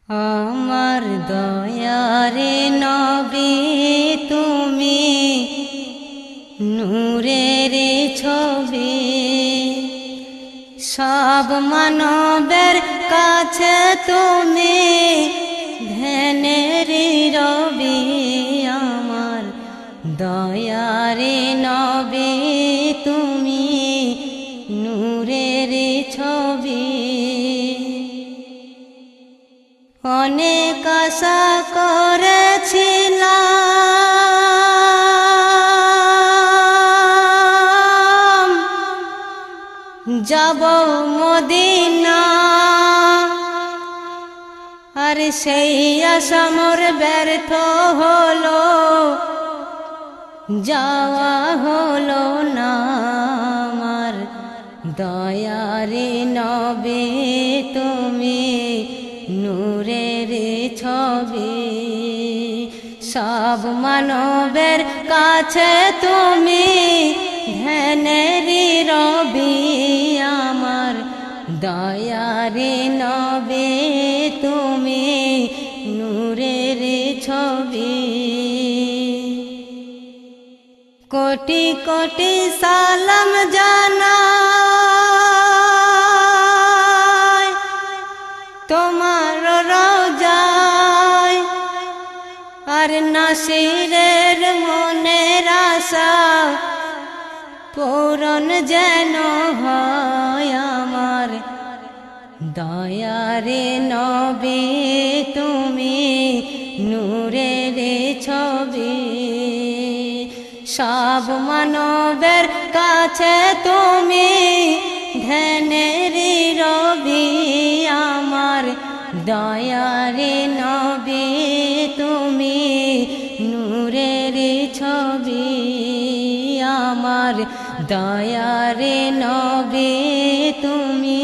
আমার দয়ারে নবী তুমি নূরের ছবি, সব মানবের কাছে তুমি ধ্যানের রবি। আমার দয়ারে নবী তুমি নূরের ছবি। অনেক আশা করেছিলাম যাব মদিনা, আর সেই আশা মোর ব্যর্থ হলো, যাওয়া হলো না। আমার দয়ারে নবী তুমি নূরের ছবি, সব মানবের কাছে তুমি ধ্যানের রবি। আমার দয়ারে নবী তুমি নূরের ছবি। কোটি কোটি সালাম জানাই তোমার রওজায়, আর নাসিরের মনের আশা পূরণ যেন হয়। আমার দয়ারে নবী তুমি নূরের ছবি, সব মানবের কাছে তুমি ধ্যানের রবি। আমার দয়ারে নবী তুমি নূরের ছবি। আমার দয়ারে নবী তুমি